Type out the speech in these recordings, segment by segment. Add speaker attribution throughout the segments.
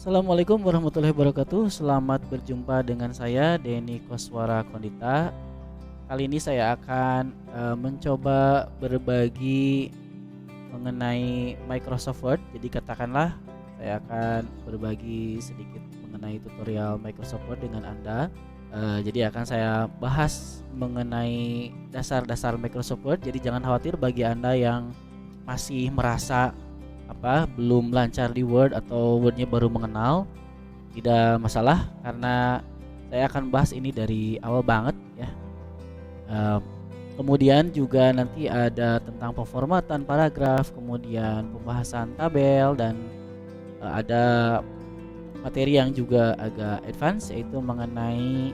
Speaker 1: Assalamualaikum warahmatullahi wabarakatuh. Selamat berjumpa dengan saya Denny Koswara Kondita. Kali ini saya akan mencoba berbagi mengenai Microsoft Word. Jadi katakanlah saya akan berbagi sedikit mengenai tutorial Microsoft Word dengan Anda. Jadi akan saya bahas mengenai dasar-dasar Microsoft Word. Jadi jangan khawatir bagi Anda yang masih merasa belum lancar di Word atau Wordnya baru mengenal, tidak masalah karena saya akan bahas ini dari awal banget ya. Kemudian juga nanti ada tentang pemformatan paragraf, kemudian pembahasan tabel, dan ada materi yang juga agak advance yaitu mengenai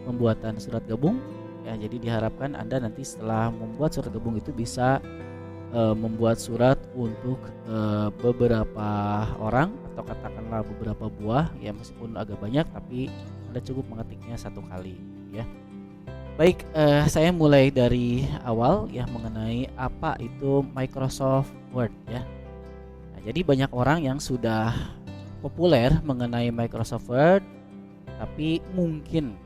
Speaker 1: pembuatan surat gabung ya. Jadi diharapkan Anda nanti setelah membuat surat gabung itu bisa membuat surat untuk beberapa orang atau katakanlah beberapa buah ya, meskipun agak banyak tapi Anda cukup mengetiknya satu kali ya. Baik, saya mulai dari awal ya mengenai apa itu Microsoft Word ya. Nah, jadi banyak orang yang sudah populer mengenai Microsoft Word, tapi mungkin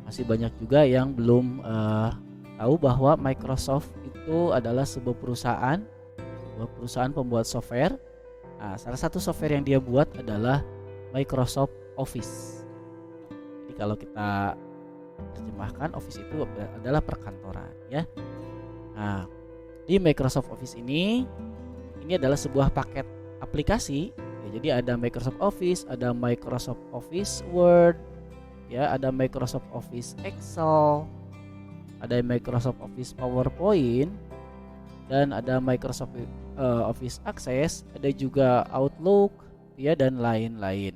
Speaker 1: masih banyak juga yang belum tahu bahwa Microsoft itu adalah sebuah perusahaan pembuat software. Nah, salah satu software yang dia buat adalah Microsoft Office. Jadi kalau kita terjemahkan, Office itu adalah perkantoran ya. Nah, di Microsoft Office ini adalah sebuah paket aplikasi ya. Jadi ada Microsoft Office, ada Microsoft Office Word ya, ada Microsoft Office Excel, ada Microsoft Office PowerPoint, dan ada Microsoft Office Access, ada juga Outlook ya, dan lain-lain.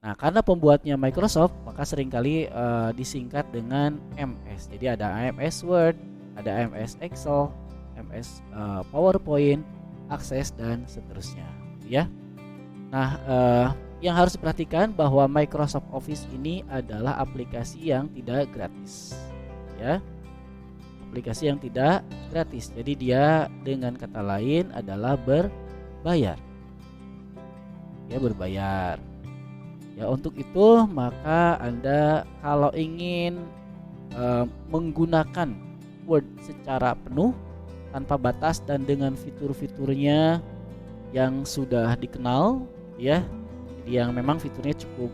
Speaker 1: Nah, karena pembuatnya Microsoft, maka seringkali disingkat dengan MS. Jadi ada MS Word, ada MS Excel, MS PowerPoint, Access, dan seterusnya ya. Nah, yang harus diperhatikan bahwa Microsoft Office ini adalah aplikasi yang tidak gratis ya, aplikasi yang tidak gratis. Jadi dia dengan kata lain adalah berbayar ya, berbayar ya. Untuk itu maka Anda kalau ingin menggunakan Word secara penuh tanpa batas dan dengan fitur-fiturnya yang sudah dikenal ya, yang memang fiturnya cukup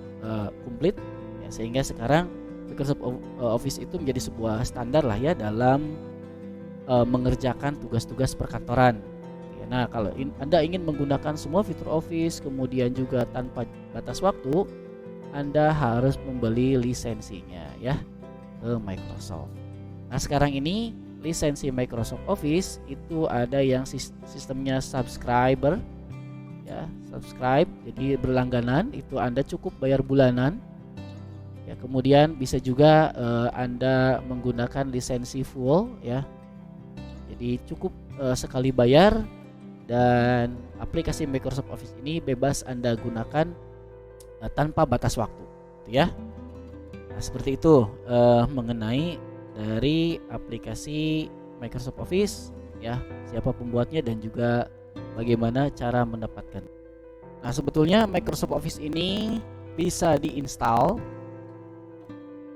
Speaker 1: komplit ya, sehingga sekarang Microsoft Office itu menjadi sebuah standar lah ya dalam mengerjakan tugas-tugas perkantoran ya. Nah, kalau Anda ingin menggunakan semua fitur Office kemudian juga tanpa batas waktu, Anda harus membeli lisensinya ya ke Microsoft. Nah, sekarang ini lisensi Microsoft Office itu ada yang sistemnya subscriber ya, subscribe, jadi berlangganan, itu Anda cukup bayar bulanan ya. Kemudian bisa juga Anda menggunakan lisensi full ya, jadi cukup sekali bayar dan aplikasi Microsoft Office ini bebas Anda gunakan tanpa batas waktu ya. Nah, seperti itu mengenai dari aplikasi Microsoft Office ya, siapa pembuatnya dan juga bagaimana cara mendapatkan. Nah, sebetulnya Microsoft Office ini bisa diinstal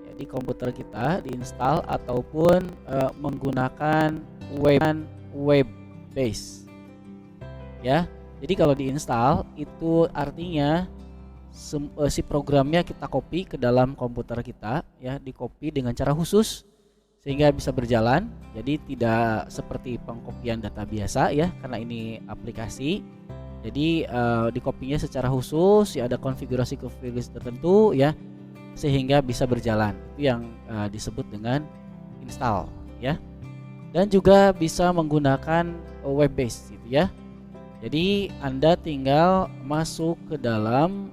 Speaker 1: ya, di komputer kita, diinstal ataupun menggunakan web base ya. Jadi kalau diinstal itu artinya si programnya kita copy ke dalam komputer kita ya, di copy dengan cara khusus sehingga bisa berjalan. Jadi tidak seperti pengkopian data biasa ya, karena ini aplikasi. Jadi dikopinya secara khusus ya, ada konfigurasi tertentu ya, sehingga bisa berjalan. Itu yang disebut dengan install ya. Dan juga bisa menggunakan web base gitu ya. Jadi Anda tinggal masuk ke dalam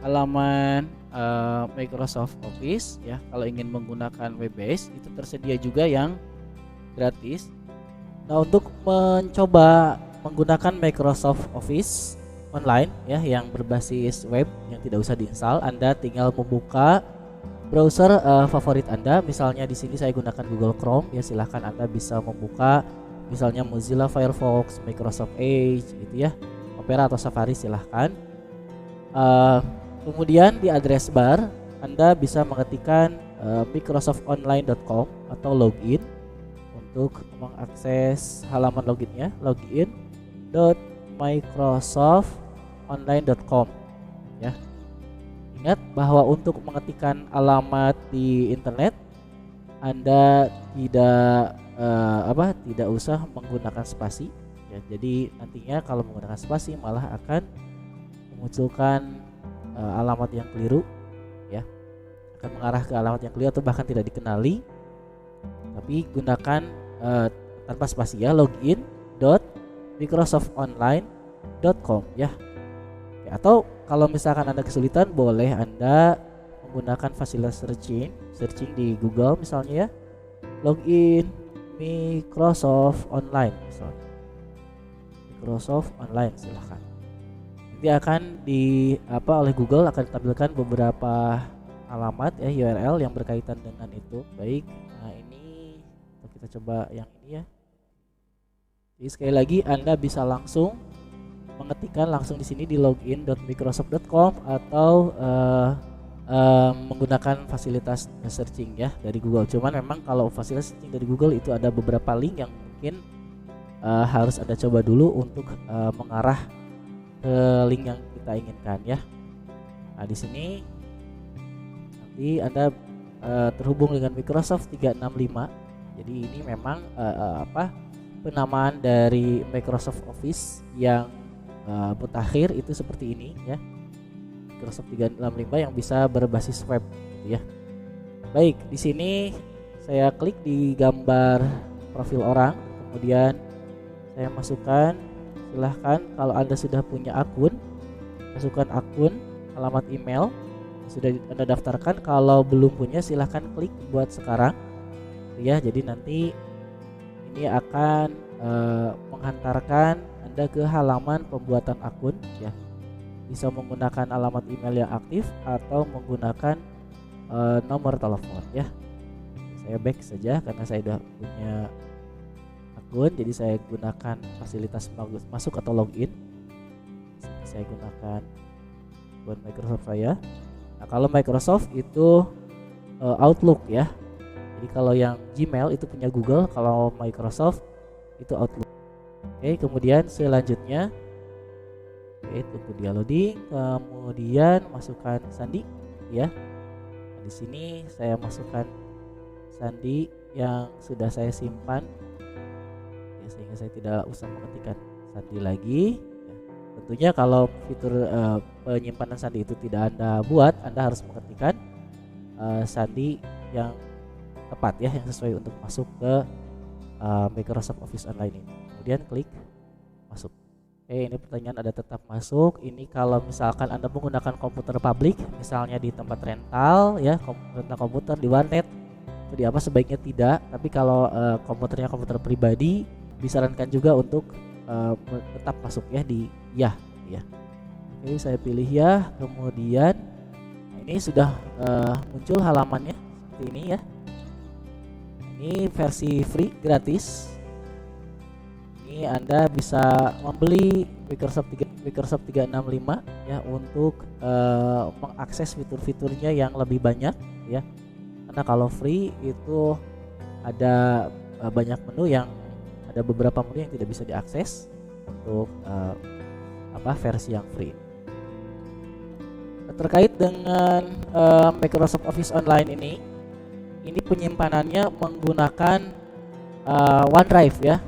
Speaker 1: halaman Microsoft Office ya. Kalau ingin menggunakan web base itu tersedia juga yang gratis. Nah, untuk mencoba menggunakan Microsoft Office online ya yang berbasis web yang tidak usah diinstal, Anda tinggal membuka browser favorit Anda. Misalnya di sini saya gunakan Google Chrome ya, silahkan Anda bisa membuka misalnya Mozilla Firefox, Microsoft Edge gitu ya, Opera atau Safari silahkan. Uh, Kemudian di address bar Anda bisa mengetikkan microsoftonline.com atau login untuk mengakses halaman loginnya, login.microsoftonline.com ya. Ingat bahwa untuk mengetikkan alamat di internet Anda tidak usah menggunakan spasi ya. Jadi nantinya kalau menggunakan spasi malah akan memunculkan alamat yang keliru ya, akan mengarah ke alamat yang keliru atau bahkan tidak dikenali. Tapi gunakan tanpa spasi ya, login.microsoftonline.com ya. Atau kalau misalkan Anda kesulitan, boleh Anda menggunakan fasilitas searching di Google misalnya ya, login Microsoft Online misalnya, Microsoft Online silahkan. Nanti akan oleh Google akan ditampilkan beberapa alamat ya, URL yang berkaitan dengan itu. Baik, nah ini kita coba yang ini ya. Jadi sekali lagi Anda bisa langsung mengetikkan langsung di sini di login.microsoft.com atau menggunakan fasilitas searching ya dari Google. Cuman memang kalau fasilitas searching dari Google itu ada beberapa link yang mungkin harus Anda coba dulu untuk mengarah ke link yang kita inginkan ya. Nah di sini nanti Anda terhubung dengan Microsoft 365. Jadi ini memang penamaan dari Microsoft Office yang mutakhir itu seperti ini ya. Microsoft 365 yang bisa berbasis web gitu ya. Baik, di sini saya klik di gambar profil orang, kemudian saya masukkan. Silahkan kalau Anda sudah punya akun, masukkan akun, alamat email sudah Anda daftarkan. Kalau belum punya silahkan klik buat sekarang ya. Jadi nanti ini akan menghantarkan Anda ke halaman pembuatan akun ya. Bisa menggunakan alamat email yang aktif atau menggunakan nomor telepon ya. Saya back saja karena saya sudah punya akun, jadi saya gunakan fasilitas masuk atau login. Saya gunakan akun Microsoft saya. Nah, kalau Microsoft itu Outlook ya. Jadi kalau yang Gmail itu punya Google, kalau Microsoft itu Outlook. Oke, kemudian selanjutnya tunggu dia loading, kemudian masukkan sandi ya. Nah, di sini saya masukkan sandi yang sudah saya simpan ya, sehingga saya tidak usah mengetikkan sandi lagi ya. Tentunya kalau fitur penyimpanan sandi itu tidak Anda buat, Anda harus mengetikkan sandi yang tepat ya, yang sesuai untuk masuk ke Microsoft Office Online ini. Kemudian klik masuk. Oke, ini pertanyaan ada tetap masuk. Ini kalau misalkan Anda menggunakan komputer publik, misalnya di tempat rental ya, rental komputer di warnet, itu di apa sebaiknya tidak. Tapi kalau komputernya komputer pribadi, disarankan juga untuk tetap masuk ya di ya. Oke, saya pilih ya. Kemudian ini sudah muncul halamannya seperti ini ya. Ini versi free gratis. Ini Anda bisa membeli Microsoft 365 ya untuk mengakses fitur-fiturnya yang lebih banyak ya. Karena kalau free itu ada banyak menu, yang ada beberapa menu yang tidak bisa diakses untuk versi yang free. Terkait dengan Microsoft Office Online ini penyimpanannya menggunakan OneDrive ya.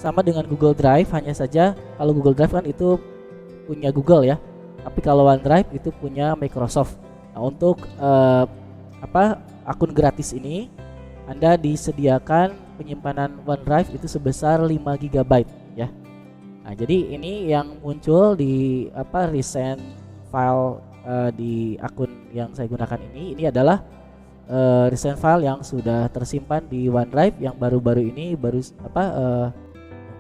Speaker 1: Sama dengan Google Drive, hanya saja kalau Google Drive kan itu punya Google ya, tapi kalau OneDrive itu punya Microsoft. Nah, untuk akun gratis ini Anda disediakan penyimpanan OneDrive itu sebesar 5 GB ya. Nah, jadi ini yang muncul di recent file di akun yang saya gunakan ini adalah recent file yang sudah tersimpan di OneDrive yang baru-baru ini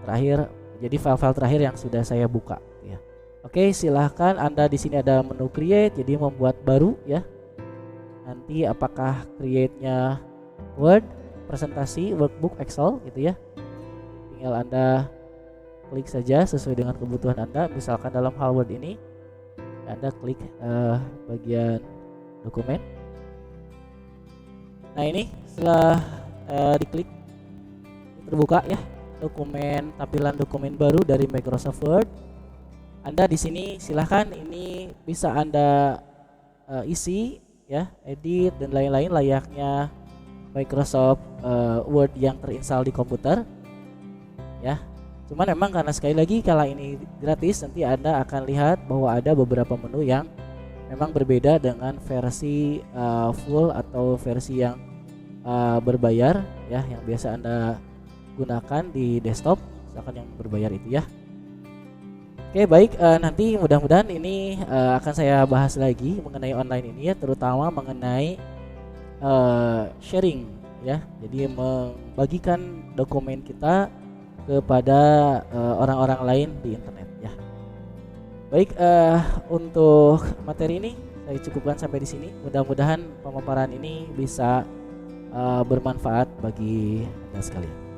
Speaker 1: terakhir, jadi file-file terakhir yang sudah saya buka ya. Oke, silahkan Anda di sini ada menu create, jadi membuat baru ya. Nanti apakah create-nya Word, presentasi, workbook, Excel gitu ya. Tinggal Anda klik saja sesuai dengan kebutuhan Anda. Misalkan dalam hal Word ini Anda klik bagian dokumen. Nah ini setelah diklik terbuka ya dokumen, tampilan dokumen baru dari Microsoft Word. Anda di sini silahkan ini bisa Anda isi ya, edit dan lain-lain layaknya Microsoft Word yang terinstall di komputer ya. Cuman memang karena sekali lagi kalau ini gratis, nanti Anda akan lihat bahwa ada beberapa menu yang memang berbeda dengan versi full atau versi yang berbayar ya, yang biasa Anda gunakan di desktop, misalkan yang berbayar itu ya. Oke baik, nanti mudah-mudahan ini akan saya bahas lagi mengenai online ini ya, terutama mengenai sharing ya, jadi membagikan dokumen kita kepada orang-orang lain di internet ya. Baik, untuk materi ini saya cukupkan sampai di sini. Mudah-mudahan pemaparan ini bisa bermanfaat bagi Anda sekalian.